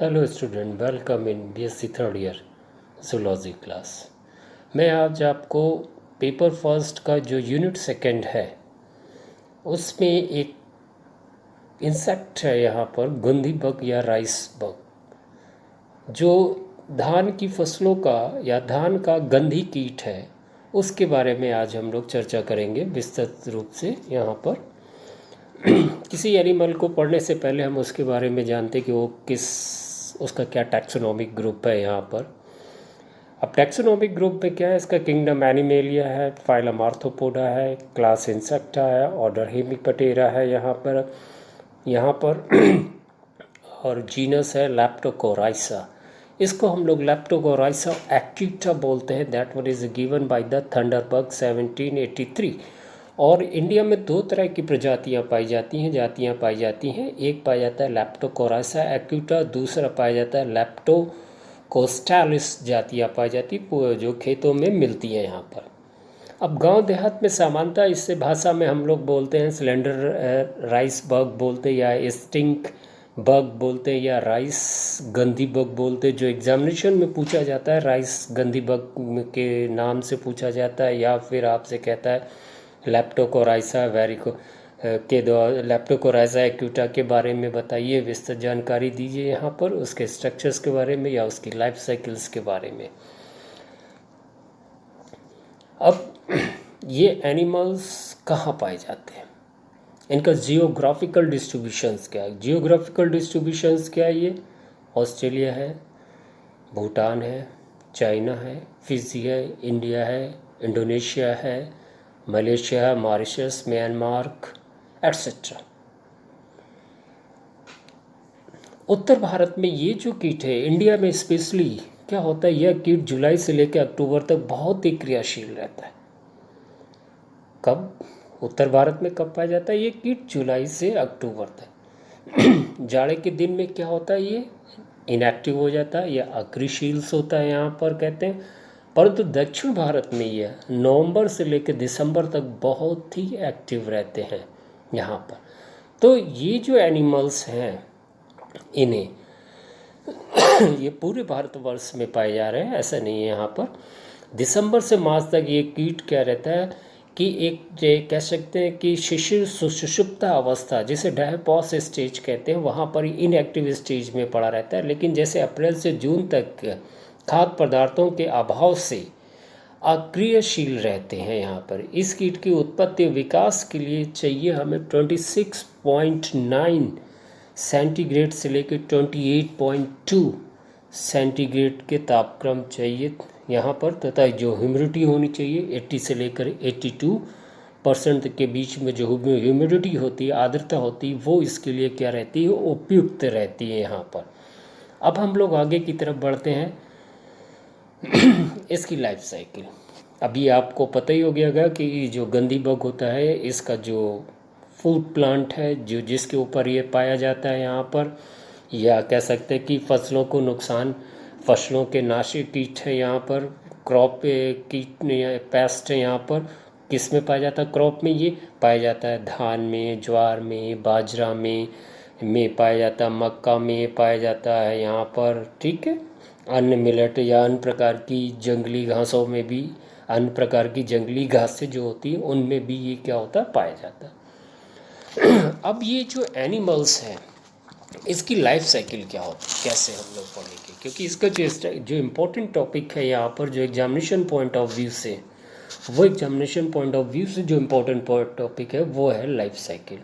Hello student, welcome in BSc third year zoology class. मैं आज आपको पेपर फर्स्ट का जो यूनिट सेकंड है उसमें एक इंसेक्ट है यहाँ पर, गंधी बग या राइस बग, जो धान की फसलों का या धान का गंधी कीट है। उसके बारे में आज हम लोग चर्चा करेंगे विस्तृत रूप से। यहाँ पर किसी एनिमल को पढ़ने से पहले हम उसके बारे में जानते कि वो उसका क्या टैक्सोनॉमिक ग्रुप है यहाँ पर। अब टैक्सोनॉमिक ग्रुप में क्या है, इसका किंगडम एनिमेलिया है, फाइलम आर्थ्रोपोडा है, क्लास इंसेक्टा है, ऑर्डर हेमिपटेरा है यहाँ पर और जीनस है लैप्टोकोराइसा। इसको हम लोग लैप्टोकोराइसा एक्यूटा बोलते हैं। That one is given by the Thunberg 1783। और इंडिया में दो तरह की प्रजातियां पाई जाती हैं। एक पाया जाता है लैप्टोकोराइसा एक्यूटा, दूसरा पाया जाता है लैप्टोकोस्टालिस जातियां पाई जाती, जो खेतों में मिलती हैं यहाँ पर। अब गांव देहात में सामान्यतः इससे भाषा में हम लोग बोलते हैं सिलेंडर राइस बग बोलते, या स्टिंक बग बोलते, या राइस गंधी बग बोलते। जो एग्जामिनेशन में पूछा जाता है राइस गंधी बग के नाम से पूछा जाता है, या फिर आपसे कहता है लैप्टोकोराइसा लैप्टोकोराइसा एक्यूटा के बारे में बताइए, विस्तृत जानकारी दीजिए यहाँ पर उसके स्ट्रक्चर्स के बारे में या उसकी लाइफ साइकिल्स के बारे में। अब ये एनिमल्स कहाँ पाए जाते हैं, इनका जियोग्राफिकल डिस्ट्रीब्यूशंस क्या है? जियोग्राफिकल डिस्ट्रीब्यूशंस क्या है? ये ऑस्ट्रेलिया है, भूटान है, चाइना है, फिजी है, इंडिया है, इंडोनेशिया है, मलेशिया, मॉरिशस, म्यांमार एट्सेट्रा। उत्तर भारत में ये जो कीट है, इंडिया में स्पेशली क्या होता है, यह कीट जुलाई से लेकर अक्टूबर तक बहुत ही क्रियाशील रहता है। कब उत्तर भारत में कब पाया जाता है ये कीट? जुलाई से अक्टूबर तक। जाड़े के दिन में क्या होता है, ये इनएक्टिव हो जाता है या अक्रिशील्स होता है यहाँ पर कहते हैं। परंतु दक्षिण भारत में यह नवंबर से लेकर दिसंबर तक बहुत ही एक्टिव रहते हैं यहाँ पर। तो ये जो एनिमल्स हैं इन्हें ये पूरे भारतवर्ष में पाए जा रहे हैं, ऐसा नहीं है। यहाँ पर दिसंबर से मार्च तक ये कीट क्या रहता है कि एक कह सकते हैं कि शिशिर सुषुप्ता अवस्था, जिसे डायपॉस स्टेज कहते हैं, वहाँ पर इनएक्टिव स्टेज में पड़ा रहता है। लेकिन जैसे अप्रैल से जून तक खाद्य पदार्थों के अभाव से अक्रियशील रहते हैं यहाँ पर। इस कीट की उत्पत्ति विकास के लिए चाहिए हमें 26.9 सेंटीग्रेड से लेकर 28.2 सेंटीग्रेड के तापक्रम चाहिए यहाँ पर, तथा जो ह्यूमिडिटी होनी चाहिए 80 से लेकर 82% के बीच में जो ह्यूमिडिटी होती है, आर्द्रता होती है, वो इसके लिए क्या रहती है, उपयुक्त रहती है यहाँ पर। अब हम लोग आगे की तरफ बढ़ते हैं। इसकी लाइफ साइकिल अभी आपको पता ही हो गया कि जो गंधी बग होता है, इसका जो फूड प्लांट है जो जिसके ऊपर ये पाया जाता है यहाँ पर, या कह सकते हैं कि फसलों को नुकसान, फसलों के नाशक कीट है यहाँ पर, क्रॉप कीट या पेस्ट है यहाँ पर। किस में पाया जाता है? क्रॉप में ये पाया जाता है, धान में, ज्वार में, बाजरा में पाया जाता है, मक्का में पाया जाता है यहाँ पर, ठीक है। अन्य मिलेट या अन्य प्रकार की जंगली घासों में भी, अन्य प्रकार की जंगली घासें जो होती हैं उनमें भी ये क्या होता है, पाया जाता है। अब ये जो एनिमल्स हैं इसकी लाइफ साइकिल क्या होती है, कैसे हम लोग पढ़ेंगे, क्योंकि इसका जो इम्पोर्टेंट टॉपिक है यहाँ पर, जो एग्जामिनेशन पॉइंट ऑफ व्यू से, वो एग्जामिनेशन पॉइंट ऑफ व्यू से जो इम्पोर्टेंट टॉपिक है वो है लाइफ साइकिल।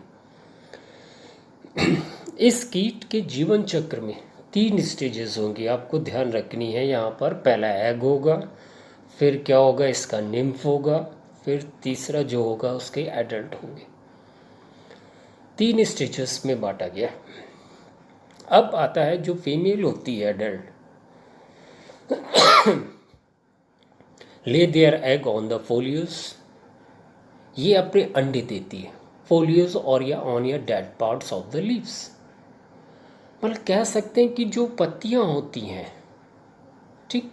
इस कीट के जीवन चक्र में 3 स्टेजेस होंगी, आपको ध्यान रखनी है यहाँ पर। पहला एग होगा, फिर क्या होगा, इसका निम्फ होगा, फिर तीसरा जो होगा उसके एडल्ट होंगे। 3 स्टेजेस में बांटा गया। अब आता है जो फीमेल होती है adult, lay their egg on the foliage, ये अपने अंडे देती है फोलियोस और या ऑन या dead parts of the leaves. मतलब कह सकते हैं कि जो पत्तियां होती हैं, ठीक,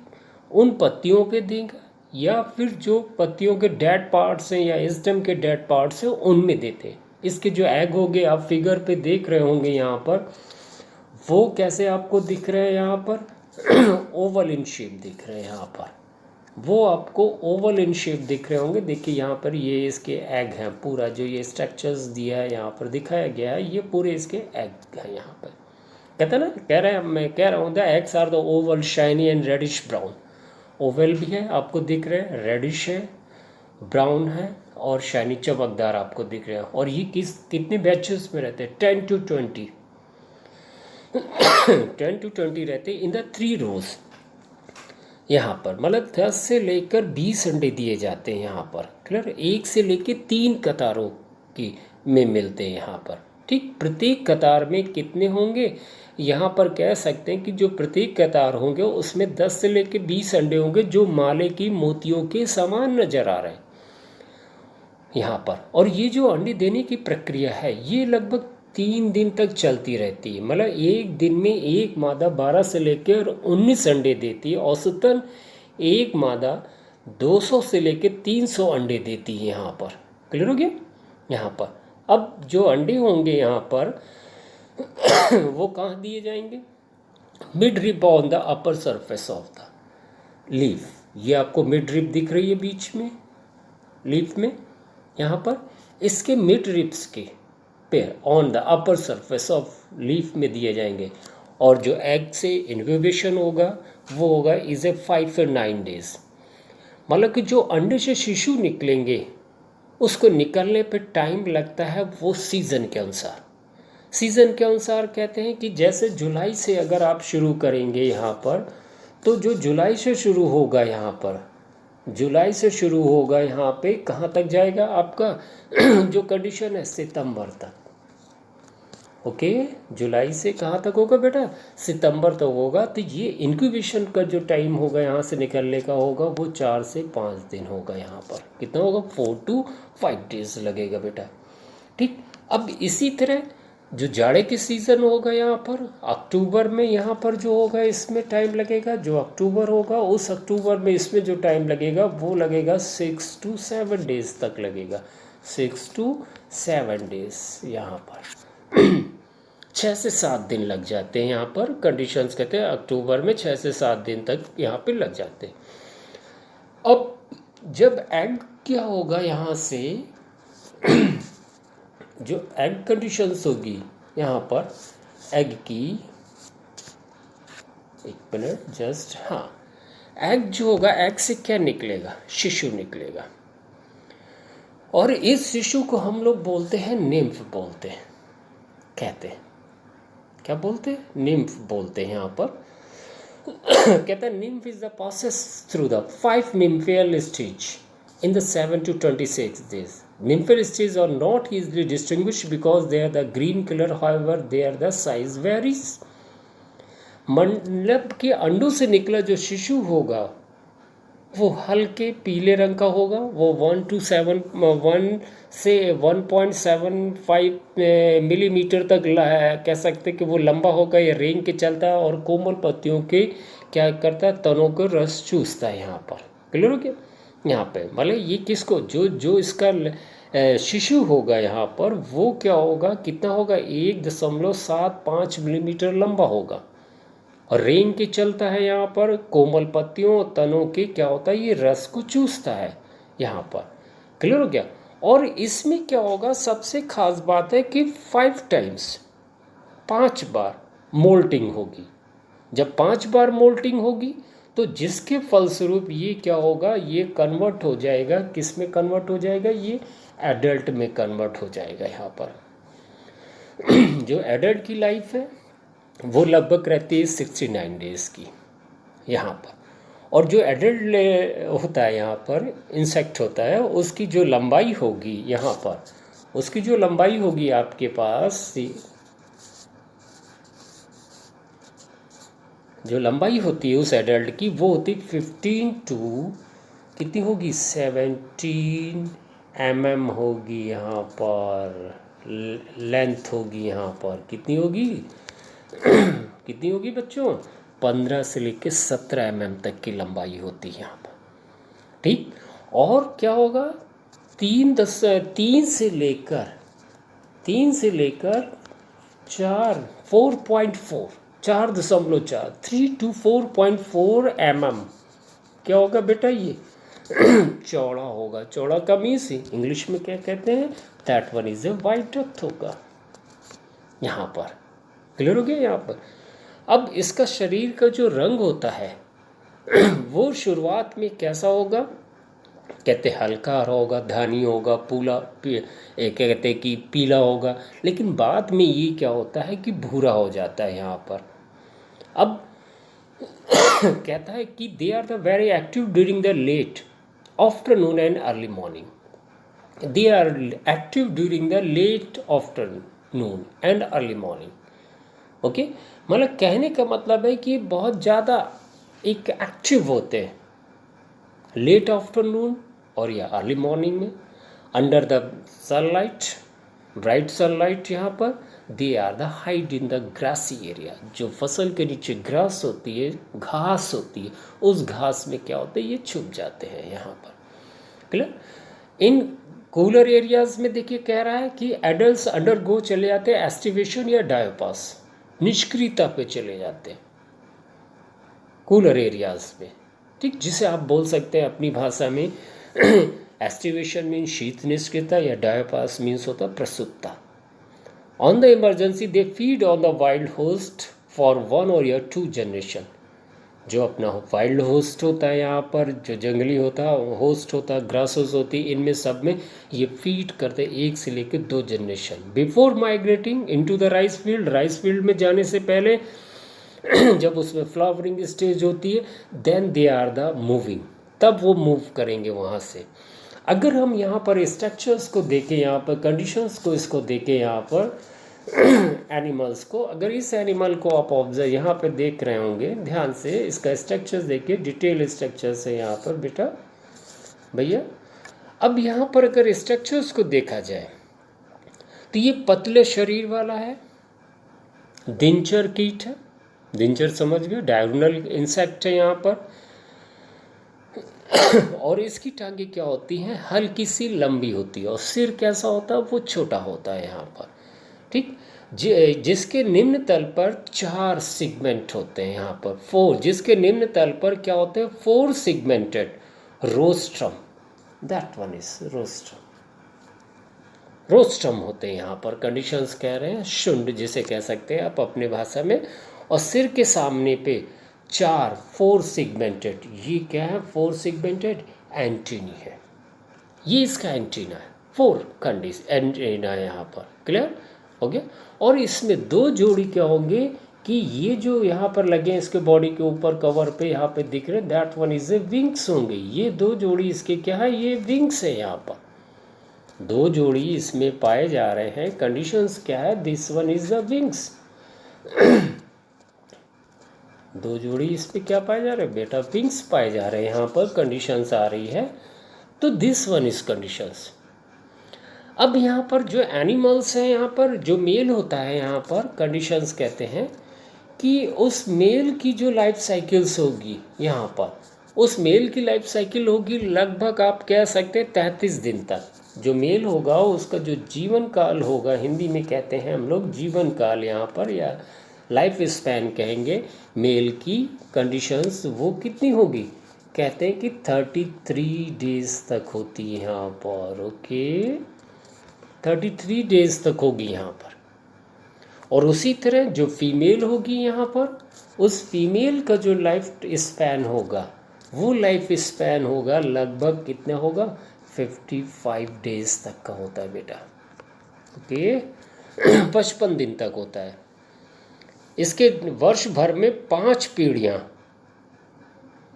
उन पत्तियों पे देगा, या फिर जो पत्तियों के डेड पार्ट्स हैं या स्टेम के डेड पार्ट्स हैं उनमें देते हैं। इसके जो एग होंगे, आप फिगर पे देख रहे होंगे यहाँ पर, वो कैसे आपको दिख रहे हैं यहाँ पर? ओवल इन शेप दिख रहे हैं यहाँ पर, वो आपको ओवल इन शेप दिख रहे होंगे। देखिए यहाँ पर ये इसके एग हैं, पूरा जो ये स्ट्रक्चर्स दिया है यहाँ पर दिखाया गया है, ये पूरे इसके एग हैं यहाँ पर। कहते हैं ना, मैं कह रहा हूँ the eggs are the oval shiny and reddish brown. Oval भी है आपको दिख रहे हैं, रेडिश है, ब्राउन है और शाइनी चमकदार आपको दिख रहे हैं। और ये कितने बैचेस में रहते हैं? 10 to 20 10 to 20 रहते हैं इन द 3 रोज यहाँ पर। मतलब 10 से लेकर 20 अंडे दिए जाते हैं यहाँ पर। क्लियर? 1 से लेकर 3 कतारों की में मिलते हैं यहाँ पर। ठीक, प्रत्येक कतार में कितने होंगे? यहाँ पर कह सकते हैं कि जो प्रत्येक कतार होंगे उसमें 10 से लेकर 20 अंडे होंगे जो माले की मोतियों के समान नजर आ रहे हैं यहाँ पर। और ये जो अंडे देने की प्रक्रिया है ये लगभग 3 दिन तक चलती रहती है। मतलब एक दिन में एक मादा 12 से लेकर 19 अंडे देती है। औसतन एक मादा 200 से लेकर 300 अंडे देती है यहाँ पर। क्लियर हो गया? यहाँ पर अब जो अंडे होंगे यहाँ पर वो कहाँ दिए जाएंगे? Mid rib on the upper surface of the leaf. ये आपको मिड रिप दिख रही है बीच में लीफ में, यहाँ पर इसके मिड रिप्स के pair on the upper surface of leaf में दिए जाएंगे। और जो एग से इनक्यूबेशन होगा वो होगा इज ए 5 or 9 days। मतलब कि जो अंडे से शिशु निकलेंगे उसको निकलने पे टाइम लगता है वो सीज़न के अनुसार। सीज़न के अनुसार कहते हैं कि जैसे जुलाई से अगर आप शुरू करेंगे यहाँ पर, तो जो जुलाई से शुरू होगा यहाँ पर, जुलाई से शुरू होगा यहाँ पे कहाँ तक जाएगा आपका जो कंडीशन है? सितंबर तक। ओके, जुलाई से कहाँ तक होगा बेटा? सितंबर तक होगा। तो ये इंक्यूबेशन का जो टाइम होगा यहाँ से निकलने का होगा वो 4 से 5 दिन होगा यहाँ पर। कितना होगा? 4 to 5 days लगेगा बेटा। ठीक, अब इसी तरह जो जाड़े के सीज़न होगा यहाँ पर अक्टूबर में, यहाँ पर जो होगा इसमें टाइम लगेगा। जो अक्टूबर होगा उस अक्टूबर में इसमें जो टाइम लगेगा वो लगेगा 6 to 7 days तक लगेगा। 6 to 7 days यहाँ पर 6 से 7 दिन लग जाते हैं यहाँ पर। कंडीशंस कहते हैं अक्टूबर में 6 से 7 दिन तक यहाँ पे लग जाते हैं। अब जब एग क्या होगा यहाँ से जो एग कंडीशंस होगी यहाँ पर एग की, एक मिनट जस्ट, हाँ, एग जो होगा, एग से क्या निकलेगा? शिशु निकलेगा। और इस शिशु को हम लोग बोलते हैं निम्फ बोलते हैं, कहते हैं, क्या बोलते हैं? निम्फ बोलते हैं यहाँ पर। कहते हैं nymph is the process through the 5 nymphal stage in the 7 to 26 days. Nymphal stages are not easily distinguished because they are the green color, however their the size varies. मतलब कि अंडों से निकला जो शिशु होगा वो हल्के पीले रंग का होगा। वो 1 से 1.75 मिलीमीटर तक कह सकते हैं कि वो लंबा होगा, ये रेंग के चलता है और कोमल पत्तियों के क्या करता है? तनों को रस चूसता है यहाँ पर। क्लियर हो गया? यहाँ पे मतलब ये किसको, जो इसका शिशु होगा यहाँ पर वो क्या होगा? कितना होगा? 1.75 मिलीमीटर लंबा होगा और रेंग के चलता है यहाँ पर, कोमल पत्तियों तनों के क्या होता है? ये रस को चूसता है यहाँ पर। क्लियर हो गया? और इसमें क्या होगा? सबसे खास बात है कि 5 times 5 बार मोल्टिंग होगी। जब 5 बार मोल्टिंग होगी तो जिसके फलस्वरूप ये क्या होगा? ये कन्वर्ट हो जाएगा, किस में कन्वर्ट हो जाएगा? ये एडल्ट में कन्वर्ट हो जाएगा यहाँ पर। जो एडल्ट की लाइफ है वो लगभग रहती है 69 days की यहाँ पर। और जो एडल्ट होता है यहाँ पर, इंसेक्ट होता है, उसकी जो लंबाई होगी यहाँ पर, उसकी जो लंबाई होगी आपके पास, जो लंबाई होती है उस एडल्ट की वो होती 15 to कितनी होगी? 17 mm होगी यहाँ पर। लेंथ होगी यहाँ पर कितनी होगी? कितनी होगी बच्चों? 15 से लेकर 17 mm तक की लंबाई होती है यहाँ पर। ठीक, और क्या होगा? 3 से लेकर 4 4.4 4.4 3 to 4.4 mm क्या होगा बेटा ये चौड़ा होगा। चौड़ा का मीन्स इंग्लिश में क्या कहते हैं, that one is a wide depth होगा। यहाँ पर क्लियर हो गया। यहाँ पर अब इसका शरीर का जो रंग होता है वो शुरुआत में कैसा होगा, कहते हल्का होगा, धानी होगा, कहते हैं कि पीला होगा, लेकिन बाद में ये क्या होता है कि भूरा हो जाता है यहाँ पर। अब कहता है कि they are the very active during the late afternoon and early morning. They are active during the late afternoon and early morning. Okay, मतलब कहने का मतलब है कि बहुत ज़्यादा एक एक्टिव होते हैं लेट आफ्टरनून और या अर्ली मॉर्निंग में, under the sunlight, bright sunlight. यहाँ पर they are the hide in the grassy area, जो फसल के नीचे ग्रास होती है, घास होती है, उस घास में क्या होता है ये छुप जाते हैं यहाँ पर। क्लियर। इन कूलर एरियाज में देखिए कह रहा है कि एडल्ट्स अंडरगो चले जाते हैं एस्टिवेशन या डायोपास, निष्क्रियता पे चले जाते हैं कूलर एरियाज में, ठीक, जिसे आप बोल सकते हैं अपनी भाषा में एस्टिवेशन मीन्स शीत निष्क्रियता या डायोपास मीन्स होता प्रसुप्ता। On the emergency they feed on the wild host for 1 or 2 generation. जो अपना वाइल्ड होस्ट होता है यहाँ पर, जो जंगली होता है होस्ट होता है, ग्रासेस होती है, इनमें सब में ये फीड करते 1 से लेकर 2 generation. Before migrating into the rice field, rice field में जाने से पहले जब उसमें फ्लावरिंग स्टेज होती है, then they are the moving, तब वो मूव करेंगे वहाँ से। अगर हम यहाँ पर स्ट्रक्चर्स को देखें, यहाँ पर कंडीशंस को इसको देखें, यहाँ पर एनिमल्स को, अगर इस एनिमल को आप ऑब्जर्व यहाँ पे देख रहे होंगे ध्यान से, इसका स्ट्रक्चर्स देखिए, डिटेल स्ट्रक्चर्स है यहाँ पर बेटा भैया। अब यहाँ पर अगर स्ट्रक्चर्स को देखा जाए तो ये पतले शरीर वाला है, दिनचर कीट है, दिनचर समझ गए, डायगोनल इंसेक्ट है यहाँ पर और इसकी टांगे क्या होती हैं, हल्की सी लंबी होती है, और सिर कैसा होता है, वो छोटा होता है यहाँ पर, ठीक। जिसके निम्न तल पर 4 सिगमेंट होते हैं यहाँ पर, 4, जिसके निम्न तल पर क्या होते हैं 4 segmented rostrum, that one is rostrum, rostrum होते हैं यहाँ पर। कंडीशंस कह रहे हैं शुंड जिसे कह सकते हैं आप अपने भाषा में, और सिर के सामने पे 4 सिगमेंटेड, ये क्या है 4 सिगमेंटेड एंटीनी है, ये इसका एंटीना है, 4 कंडीशन एंटीना है यहाँ पर। क्लियर हो गया। और इसमें 2 जोड़ी क्या होंगे कि ये जो यहाँ पर लगे हैं इसके बॉडी के ऊपर कवर पे यहाँ पे दिख रहे हैं, that one is A wings होंगे। ये 2 जोड़ी इसके क्या है, ये विंग्स है यहाँ पर, 2 जोड़ी इसमें पाए जा रहे हैं। कंडीशंस क्या है, this one is the wings 2 जोड़ी इस पे क्या पाए जा रहे हैं बेटा, विंग्स पाए जा रहे हैं यहाँ पर, कंडीशंस आ रही है, तो दिस वन इज कंडीशंस। अब यहाँ पर जो एनिमल्स हैं, यहाँ पर जो मेल होता है यहाँ पर, कंडीशंस कहते हैं कि उस मेल की जो लाइफ साइकिल्स होगी यहाँ पर, उस मेल की लाइफ साइकिल होगी लगभग आप कह सकते हैं 33 दिन तक। जो मेल होगा उसका जो जीवन काल होगा, हिंदी में कहते हैं हम लोग जीवन काल यहाँ पर, या लाइफ स्पैन कहेंगे मेल की कंडीशंस, वो कितनी होगी, कहते हैं कि 33 डेज तक होती है यहाँ पर। ओके, 33 डेज तक होगी यहाँ पर। और उसी तरह जो फीमेल होगी यहाँ पर, उस फीमेल का जो लाइफ स्पैन होगा, वो लाइफ स्पैन होगा लगभग कितना होगा, 55 डेज तक का होता है बेटा। ओके 55 दिन तक होता है। इसके वर्ष भर में 5 पीढ़ियाँ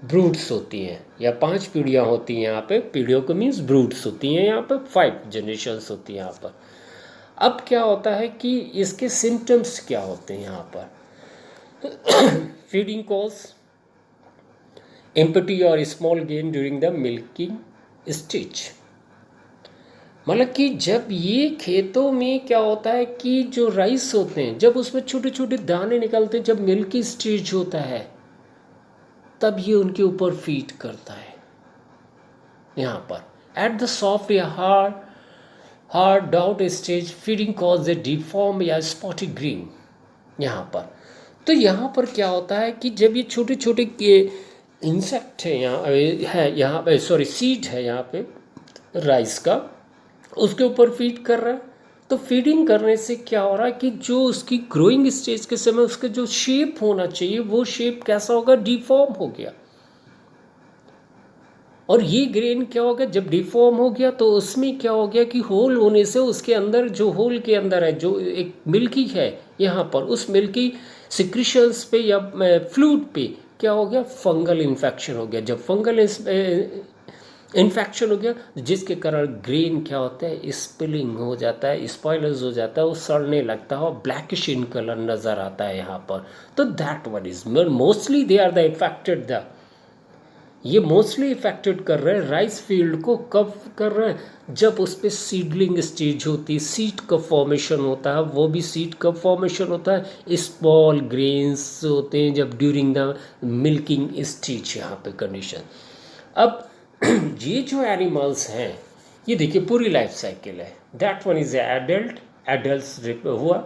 ब्रूड्स होती हैं, या 5 पीढ़ियाँ होती हैं यहाँ पे, पीढ़ियों को मीन्स ब्रूड्स होती हैं यहाँ पर, 5 जनरेशन्स होती हैं यहाँ पर। अब क्या होता है कि इसके सिम्टम्स क्या होते हैं यहाँ पर फीडिंग कॉज, एम्पटी और small gain during the milking stage. मतलब कि जब ये खेतों में क्या होता है कि जो राइस होते हैं, जब उसमें छोटे छोटे दाने निकलते हैं, जब मिल्की स्टेज होता है, तब ये उनके ऊपर फीड करता है यहाँ पर। एट द सॉफ्ट या hard hard dough stage feeding cause a deform या स्पॉटेड ग्रीन यहाँ पर। तो यहाँ पर क्या होता है कि जब ये छोटे छोटे इंसेक्ट है यहाँ पे सॉरी सीड है यहाँ पे राइस का, उसके ऊपर फीड कर रहा है, तो फीडिंग करने से क्या हो रहा है कि जो उसकी ग्रोइंग स्टेज के समय उसका जो शेप होना चाहिए वो शेप कैसा होगा, डिफॉर्म हो गया। और ये ग्रेन क्या हो गया, जब डिफॉर्म हो गया तो उसमें क्या हो गया कि होल होने से उसके अंदर जो होल के अंदर है जो एक मिल्की है यहाँ पर, उस मिल्की सिक्रीशंस पे या फ्लूइड पे क्या हो गया, फंगल इन्फेक्शन हो गया। जब फंगल इन्फेक्शन हो गया जिसके कारण ग्रेन क्या होता है, स्पिलिंग हो जाता है, स्पॉयलर्स हो जाता है, वो सड़ने लगता है और ब्लैकिश इन कलर नज़र आता है यहाँ पर। तो that one is mostly they are the affected the ये मोस्टली इफेक्टेड कर रहे हैं राइस फील्ड को। कब कर रहे हैं, जब उस पर सीडलिंग स्टेज होती है, सीड का फॉर्मेशन होता है, वो भी सीड का फॉर्मेशन होता है, स्मॉल ग्रेन्स होते हैं जब ड्यूरिंग द मिल्किंग स्टेज यहाँ पे कंडीशन। अब ये जो एनिमल्स हैं ये देखिए पूरी लाइफ साइकिल है। That one is adult, adult हुआ,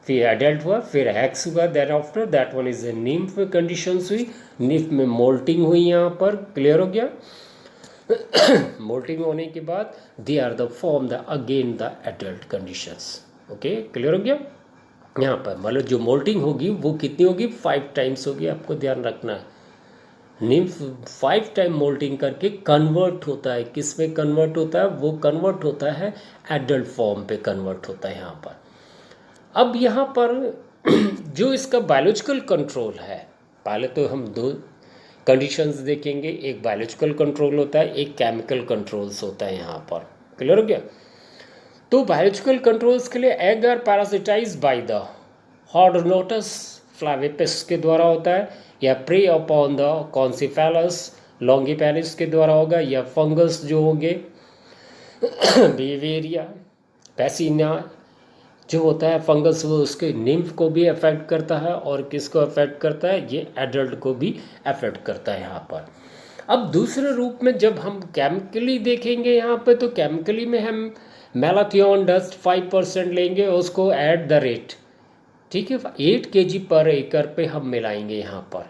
फिर एडल्ट हुआ, फिर हैक्स हुआ, then after that one is a nymph में कंडीशंस हुई, निम्फ में मोल्टिंग हुई यहाँ पर, क्लियर हो गया। मोल्टिंग होने के बाद they are the form the again the adult conditions. Okay, clear हो गया। यहाँ पर मतलब जो मोल्टिंग होगी वो कितनी होगी, 5 टाइम्स होगी, आपको ध्यान रखना है। निम्फ 5 टाइम मोल्टिंग करके कन्वर्ट होता है, किस में कन्वर्ट होता है, वो कन्वर्ट होता है एडल्ट फॉर्म पे कन्वर्ट होता है यहाँ पर। अब यहाँ पर जो इसका बायोलॉजिकल कंट्रोल है, पहले तो हम 2 कंडीशंस देखेंगे, एक बायोलॉजिकल कंट्रोल होता है, एक केमिकल कंट्रोल्स होता है यहाँ पर, क्लियर हो गया। तो बायोलॉजिकल कंट्रोल्स के लिए egg are parasitize by the हॉर्डोनोटस फ्लाविपिस के द्वारा होता है, या prey upon the Conocephalus longipennis के द्वारा होगा, या फंगस जो होंगे बेवेरिया पैसिना जो होता है फंगस, वो उसके निम्फ को भी अफेक्ट करता है और किसको अफेक्ट करता है, ये एडल्ट को भी अफेक्ट करता है यहाँ पर। अब दूसरे रूप में जब हम केमिकली देखेंगे यहाँ पे, तो केमिकली में हम मैलाथियन डस्ट 5% लेंगे, उसको एट द रेट, ठीक है, 8 kg पर एकड़ पे हम मिलाएंगे यहाँ पर,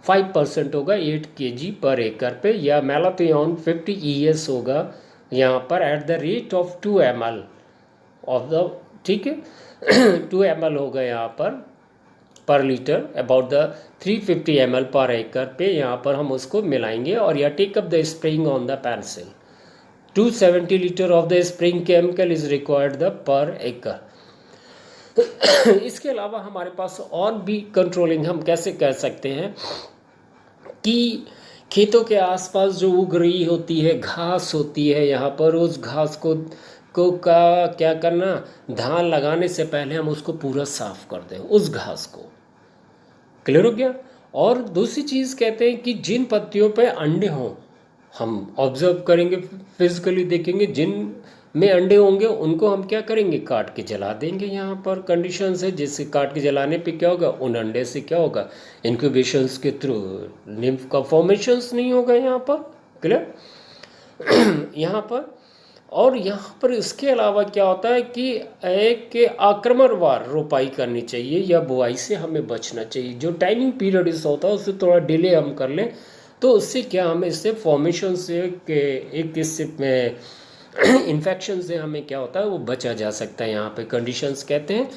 5% होगा 8 kg पर एकड़ पे, या मैलाथियन 50 ES होगा यहाँ पर at the rate of 2 ml of the, ठीक है 2 ml होगा यहाँ पर लीटर, अबाउट द 350 ml पर एकड़ पे यहाँ पर हम उसको मिलाएंगे। और या take up the spraying on the pencil, 270 litre of the spraying chemical is required the per acre. इसके अलावा हमारे पास और भी कंट्रोलिंग हम कैसे कर सकते हैं कि खेतों के आसपास जो उग रही होती है घास होती है यहाँ पर, उस घास को का क्या करना, धान लगाने से पहले हम उसको पूरा साफ कर दें उस घास को, क्लियर हो गया। और दूसरी चीज़ कहते हैं कि जिन पत्तियों पे अंडे हों, हम ऑब्जर्व करेंगे, फिजिकली देखेंगे, जिन में अंडे होंगे उनको हम क्या करेंगे, काट के जला देंगे। यहाँ पर कंडीशंस है जिससे काट के जलाने पे क्या होगा, उन अंडे से क्या होगा, इंक्यूबेशंस के थ्रू निम्फ का फॉर्मेशंस नहीं होगा यहाँ पर, क्लियर यहाँ पर। और यहाँ पर इसके अलावा क्या होता है कि एक के आक्रमणवार रोपाई करनी चाहिए या बुआई से हमें बचना चाहिए। जो टाइमिंग पीरियड इस होता है उससे थोड़ा डिले हम कर लें तो उससे क्या हमें इससे फॉर्मेशन से एक इससे में इन्फेक्शन से हमें क्या होता है वो बचा जा सकता है। यहाँ पे कंडीशंस कहते हैं।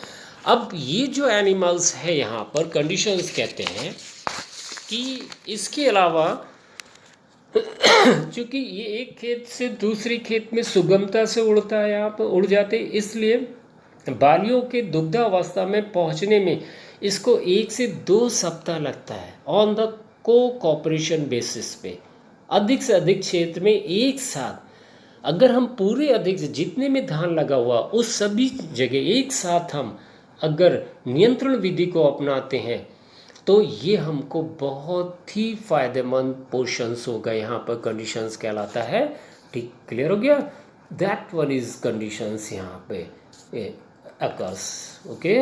अब ये जो एनिमल्स है यहाँ पर कंडीशंस कहते हैं कि इसके अलावा चूँकि ये एक खेत से दूसरी खेत में सुगमता से उड़ता है, यहाँ पर उड़ जाते, इसलिए बालियों के दुग्धावस्था में पहुँचने में इसको 1 से 2 सप्ताह लगता है ऑन द कोऑपरेशन बेसिस पे। अधिक से अधिक क्षेत्र में एक साथ अगर हम पूरे अधिक से जितने में धान लगा हुआ उस सभी जगह एक साथ हम अगर नियंत्रण विधि को अपनाते हैं तो ये हमको बहुत ही फायदेमंद पोर्शंस होगा। यहाँ पर कंडीशंस कहलाता है, ठीक, क्लियर हो गया। दैट वन इज कंडीशंस यहाँ पे अकर्स, ओके।